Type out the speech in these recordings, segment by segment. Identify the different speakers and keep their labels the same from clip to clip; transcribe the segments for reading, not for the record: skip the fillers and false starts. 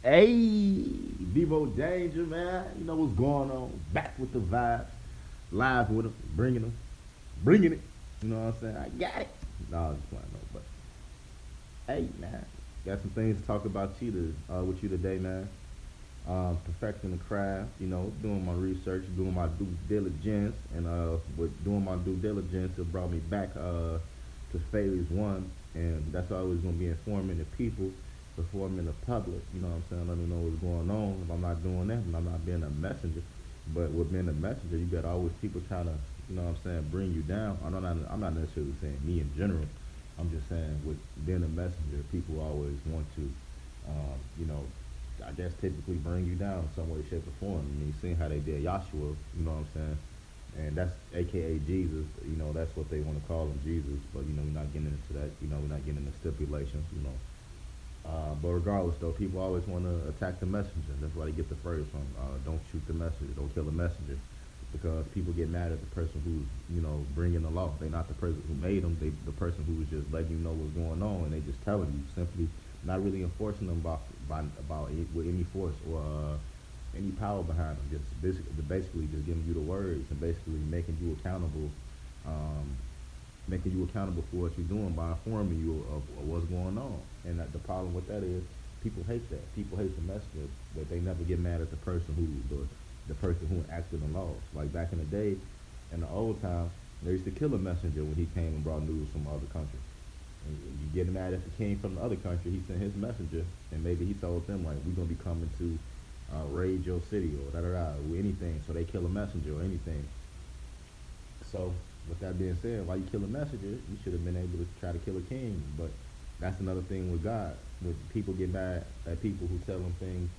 Speaker 1: Hey, Devo Danger, man. You know what's going on? Back with the vibes, live with them, bringing it. You know what I'm saying? I got it. No, I'm just playing, no, but hey, man, got some things to talk about with you today, man. Perfecting the craft, doing my research, doing my due diligence, and with doing my due diligence, it brought me back to phase one, and that's always going to be informing the people before I'm in the public. You know what I'm saying? Let me know what's going on. If I'm not doing that, then I'm not being a messenger. But with being a messenger, you got always people trying to, bring you down. I'm not necessarily saying me in general. I'm just saying with being a messenger, people always want to, um, you know, I guess typically bring you down in some way, shape, or form. I mean, seeing how they did Joshua, you know what I'm saying? And that's AKA Jesus, that's what they want to call him, Jesus. But, we're not getting into that, we're not getting into stipulations. But regardless, though, people always want to attack the messenger. That's why they get the phrase from, don't shoot the messenger, don't kill the messenger. Because people get mad at the person who's, bringing the law. They're not the person who made them. They the person who was just letting you know what's going on, and they just telling you, simply not really enforcing them with any force or any power behind them. Just basically just giving you the words and basically um, making you accountable for what you're doing by informing you of what's going on. And the problem with that is people hate that. People hate the messenger, but they never get mad at the person who acted in laws. Like back in the day, in the old time, they used to kill a messenger when he came and brought news from other countries. And you get mad if it came from the other country, he sent his messenger, and maybe he told them like, we're gonna be coming to raid your city or da da da or anything. So they kill a messenger or anything. So with that being said, why you kill a messenger, you should have been able to try to kill a king. But that's another thing with God. When people get mad at people who tell them things,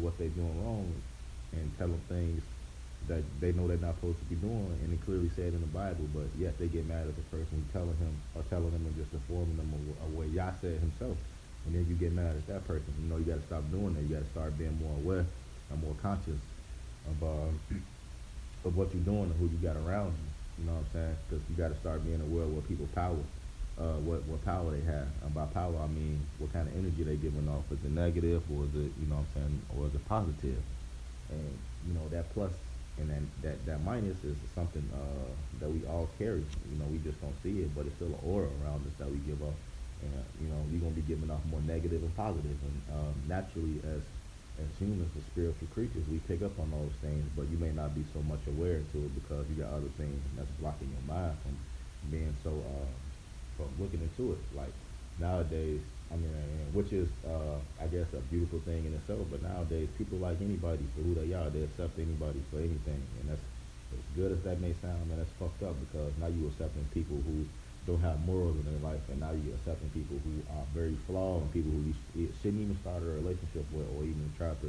Speaker 1: what they're doing wrong, and tell them things that they know they're not supposed to be doing, and it clearly said in the Bible, but yet they get mad at the person who's telling them and just informing them of what Yah said himself. And then you get mad at that person. You got to stop doing that. You got to start being more aware and more conscious of of what you're doing and who you got around you. You know what I'm saying? Because you got to start being aware of what people power, what power they have. And by power, I mean what kind of energy they giving off. Is it negative or is it, or is it positive? And that plus and then that minus is something that we all carry. We just don't see it, but it's still an aura around us that we give off. And we're gonna be giving off more negative and positive. And naturally, as humans, as spiritual creatures, we pick up on those things, but you may not be so much aware to it because you got other things that's blocking your mind from being so from looking into it. Like nowadays, I mean, which is I guess a beautiful thing in itself. But nowadays, people like anybody for who they are. They accept anybody for anything, and that's as good as that may sound. Man, that's fucked up because now you accepting people who don't have morals in their life, and now you're accepting people who are very flawed and people who you shouldn't even start a relationship with or even try to,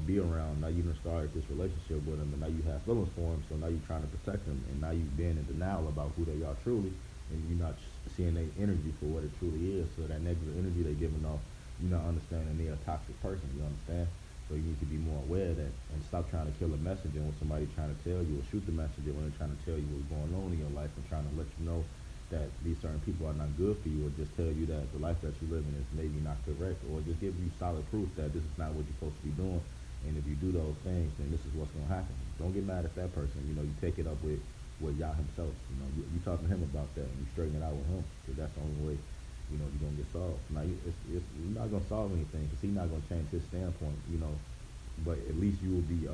Speaker 1: be around. Now you done started this relationship with them, and now you have feelings for them, so now you're trying to protect them, and now you've been in denial about who they are truly, and you're not seeing their energy for what it truly is. So that negative energy they're giving off, you're not understanding they're a toxic person. You understand? So you need to be more aware of that and stop trying to kill a messenger when somebody's trying to tell you, or shoot the messenger when they're trying to tell you what's going on in your life and trying to let you know that these certain people are not good for you, or just tell you that the life that you're living is maybe not correct, or just give you solid proof that this is not what you're supposed to be doing, and if you do those things, then this is what's going to happen. Don't get mad at that person. You take it up with Yah himself. You talk to him about that, and you straighten it out with him, because that's the only way, you're going to get solved. Now, you're not going to solve anything, because he's not going to change his standpoint, but at least you will be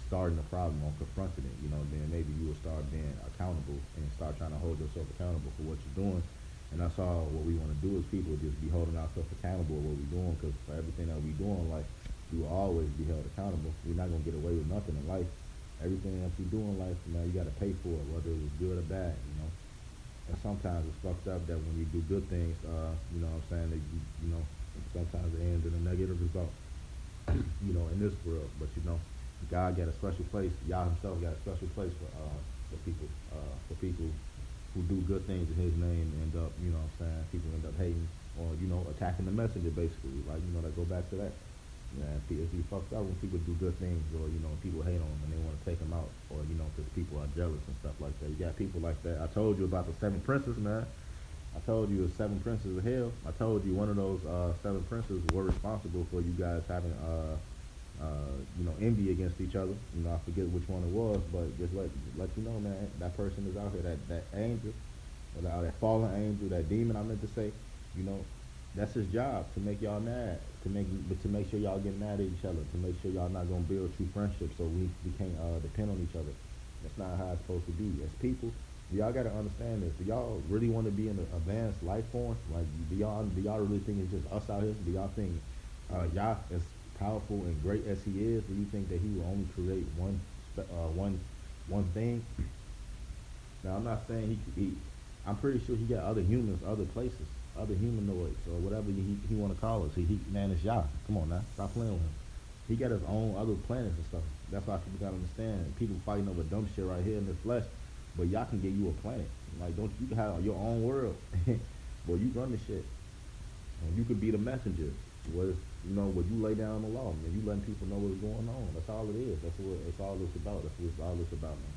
Speaker 1: starting the problem or confronting it, then maybe you will start being accountable and start trying to hold yourself accountable for what you're doing. And that's all what we want to do as people, just be holding ourselves accountable for what we're doing, because for everything that we do in life, we will always be held accountable. We're not going to get away with nothing in life. Everything that you do in life, you got to pay for it, whether it was good or bad. And sometimes it's fucked up that when you do good things, what I'm saying, that sometimes it ends in a negative result, in this world. But God got a special place. Yah himself got a special place for people who do good things in his name and end up, people end up hating or, attacking the messenger basically. Like, that go back to that. It's be fucked up when people do good things or, people hate on them and they want to take them out or, because people are jealous and stuff like that. You got people like that. I told you about the seven princes, man. I told you the seven princes of hell. I told you one of those seven princes were responsible for you guys having envy against each other. I forget which one it was, but just let you know, man, that person is out here, that angel, or that fallen angel, that demon I meant to say, you know, that's his job, to make y'all mad, to make sure y'all get mad at each other, to make sure y'all not gonna build true friendships, so we can't depend on each other. That's not how it's supposed to be. As people, y'all gotta understand this. Do y'all really want to be in an advanced life form? Like, do y'all really think it's just us out here? Do y'all think Yah, as powerful and great as he is, do you think that he will only create one thing? Now, I'm not saying I'm pretty sure he got other humans, other places, other humanoids, or whatever he want to call us. Man, it's Yah. Come on now, stop playing with him. He got his own other planets and stuff. That's why people gotta understand. People fighting over dumb shit right here in this flesh, but y'all can get you a planet. Like, don't you can have your own world? Boy, you run the shit, and you could be the messenger. Where you lay down the law, man. You letting people know what's going on. That's all it is. That's what it's all this about. That's what it's all this about, man.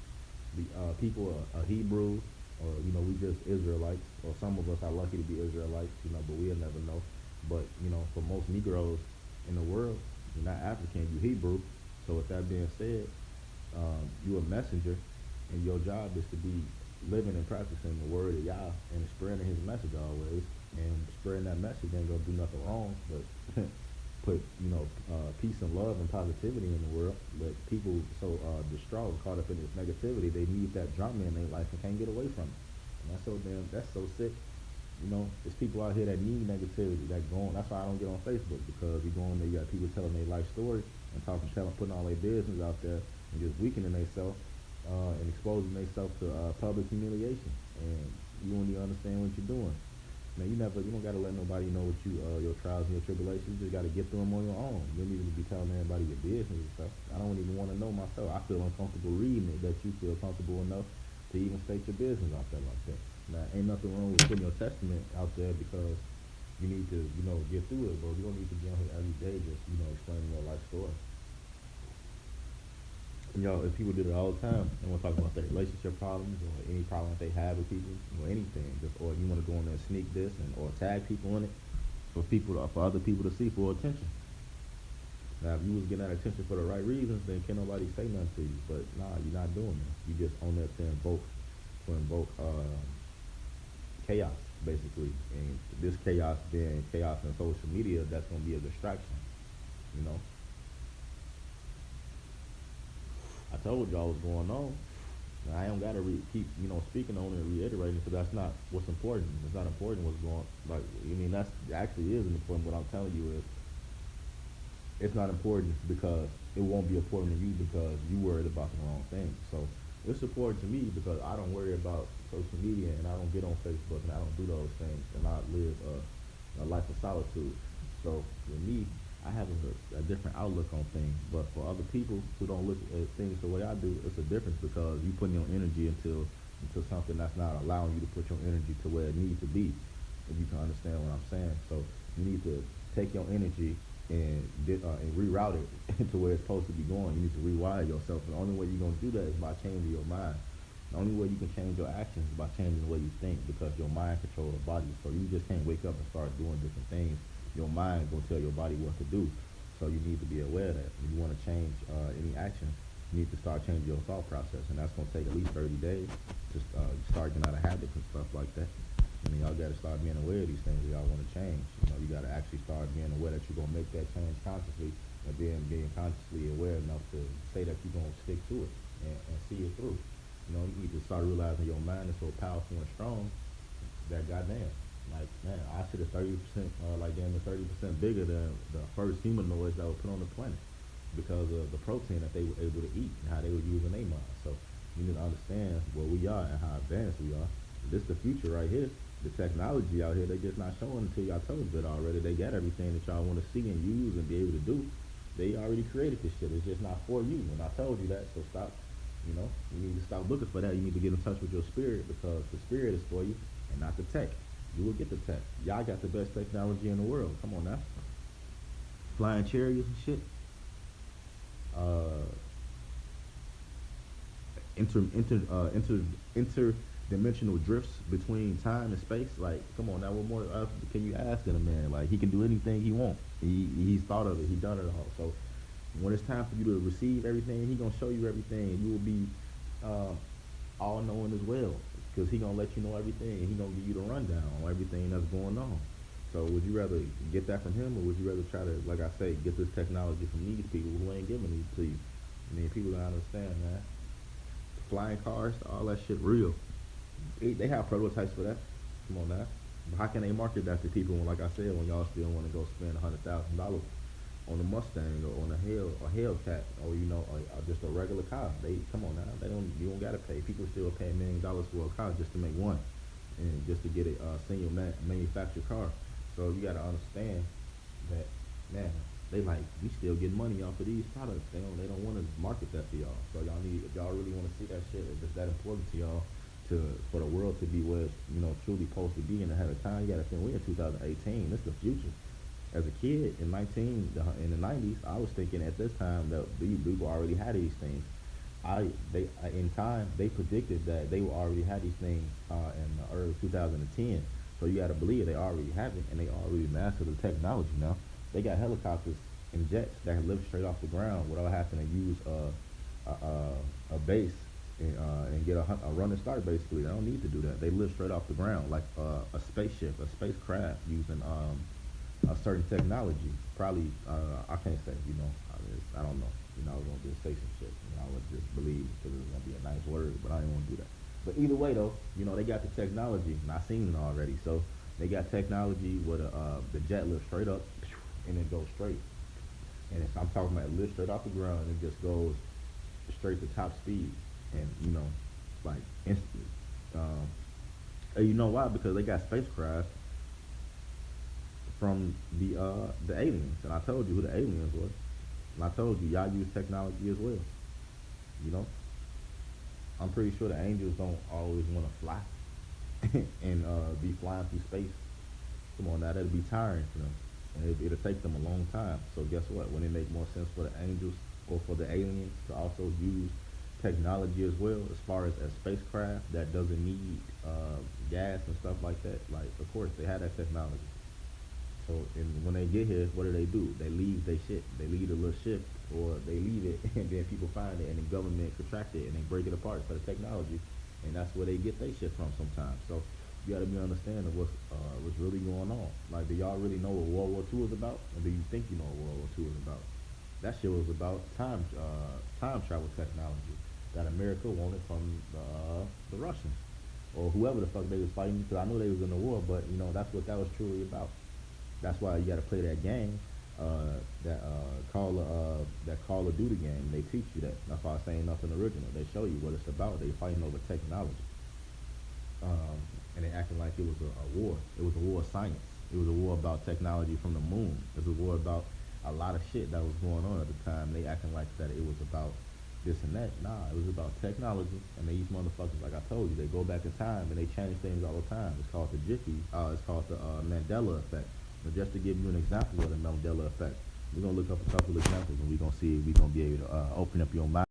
Speaker 1: The people are Hebrews, or we just Israelites, or some of us are lucky to be Israelites, but we'll never know. But for most Negroes in the world, you're not African, you Hebrew. So with that being said, you're a messenger, and your job is to be living and practicing the word of Yah and spreading his message always. And spreading that message ain't gonna do nothing wrong, but put peace and love and positivity in the world. But people so distraught and caught up in this negativity, they need that drama in their life and can't get away from it. And that's so sick. There's people out here that need negativity, that's why I don't get on Facebook, because you go on there, you got people telling their life story and putting all their business out there and just weakening themselves and exposing themselves to public humiliation. And you don't even understand what you're doing. Man, you don't gotta let nobody know what your trials and your tribulations. You just gotta get through them on your own. You don't need to be telling everybody your business and stuff. I don't even want to know myself. I feel uncomfortable reading it, that you feel comfortable enough to even state your business out there like that. Now, ain't nothing wrong with putting your testament out there, because you need to, get through it, bro. You don't need to be on here every day just, explaining your life story. If people do it all the time, they want to talk about their relationship problems or any problem that they have with people or anything, or you want to go in there and sneak this or tag people in it for other people to see for attention. Now, if you was getting that attention for the right reasons, then can't nobody say nothing to you. But nah, you're not doing that. You just on there to invoke chaos, basically. And this chaos being chaos in social media, that's gonna be a distraction. I told y'all what's going on. Now, I don't gotta keep speaking on it and reiterating, because that's not what's important. It's not important what's going on. That's actually is important. What I'm telling you is, it's not important because it won't be important to you because you worried about the wrong thing. So it's important to me because I don't worry about social media, and I don't get on Facebook, and I don't do those things, and I live a life of solitude. So for me, I have a different outlook on things, but for other people who don't look at things the way I do, it's a difference, because you putting your energy into something that's not allowing you to put your energy to where it needs to be, if you can understand what I'm saying. So you need to take your energy and reroute it to where it's supposed to be going. You need to rewire yourself, and the only way you're going to do that is by changing your mind. The only way you can change your actions is by changing the way you think, because your mind controls the body. So you just can't wake up and start doing different things. Your mind will tell your body what to do. So you need to be aware of that. If you want to change any action, you need to start changing your thought process, and that's going to take at least 30 days to start getting out of habits and stuff like that. Y'all got to start being aware of these things that y'all want to change. You got to actually start being aware that you're going to make that change consciously, and then being consciously aware enough to say that you're going to stick to it and see it through. You need to start realizing your mind is so powerful and strong that goddamn, like, man, I should have 30%, like damn near 30% bigger than the first humanoids that were put on the planet, because of the protein that they were able to eat and how they were using their mind. So you need to understand where we are and how advanced we are. This is the future right here. The technology out here, they just not showing until y'all told it already. They got everything that y'all want to see and use and be able to do. They already created this shit. It's just not for you. And I told you that, so stop. You need to stop looking for that. You need to get in touch with your spirit, because the spirit is for you and not the tech. You will get the tech. Y'all got the best technology in the world. Come on now. Flying chariots and shit. dimensional drifts between time and space. Like, come on now, what more can you ask in a man? Like, he can do anything he wants. He's thought of it. He's done it all. So when it's time for you to receive everything, he gonna show you everything, and you will be uh, all knowing as well, because he gonna let you know everything, and he gonna give you the rundown on everything that's going on. So would you rather get that from him, or would you rather try to, like I say, get this technology from these people who ain't giving it to you? I mean, people don't understand, man. Flying cars, all that shit real. They have prototypes for that. Come on now. But how can they market that to people when, like I said, when y'all still want to go spend $100,000 on a Mustang or on a Hellcat, or or just a regular car? They come on now. You don't gotta pay. People still pay $1 million for a car just to make one, and just to get a single manufactured car. So you gotta understand that, man. They like, we still get money off of these products. They don't want to market that to y'all. So if y'all really want to see that shit, if it's that important to y'all, for the world to be where it's truly supposed to be and ahead of time, you gotta think we're in 2018. This is the future. As a kid in in the 90s, I was thinking at this time that we already had these things. In time they predicted that they will already have these things in the early 2010. So you gotta believe they already have it, and they already mastered the technology now. They got helicopters and jets that can lift straight off the ground without having to use a base and get a running start. Basically, they don't need to do that. They lift straight off the ground like a spaceship, a spacecraft using a certain technology. Probably, I can't say. I don't know. I was gonna just say some shit. I would just believe because it was gonna be a nice word, but I didn't want to do that. But either way, though, they got the technology, and I seen it already. So they got technology where the jet lifts straight up and it goes straight. And if I'm talking about it lifts straight off the ground, it just goes straight to top speed, and like instantly. And you know why? Because they got spacecraft from the aliens, and I told you who the aliens were, and I told you y'all use technology as well. You know, I'm pretty sure the angels don't always want to fly and be flying through space. Come on now, that'd be tiring for them, and it'll take them a long time. So guess what? When it make more sense for the angels or for the aliens to also use technology as well, as far as a spacecraft that doesn't need gas and stuff like that, like, of course they have that technology. So and when they get here, what do? They leave their shit. They leave the little ship, or they leave it, and then people find it, and the government contract it, and they break it apart for the technology, and that's where they get their shit from sometimes. So you got to be understanding what's really going on. Like, do y'all really know what World War II is about, or do you think you know what World War II is about? That shit was about time travel technology that America wanted from the Russians or whoever the fuck they was fighting. Because I know they was in the war, but that's what that was truly about. That's why you got to play that game, that Call of Duty game. They teach you that. That's why I say nothing original. They show you what it's about. They fighting over technology, and they acting like it was a war. It was a war of science. It was a war about technology from the moon. It was a war about a lot of shit that was going on at the time. They acting like that it was about this and that. Nah, it was about technology. And these motherfuckers, like I told you, they go back in time and they change things all the time. It's called the it's called the Mandela effect. But just to give you an example of the Mandela effect, we're gonna look up a couple of examples, and we're gonna see if we're gonna be able to open up your mind.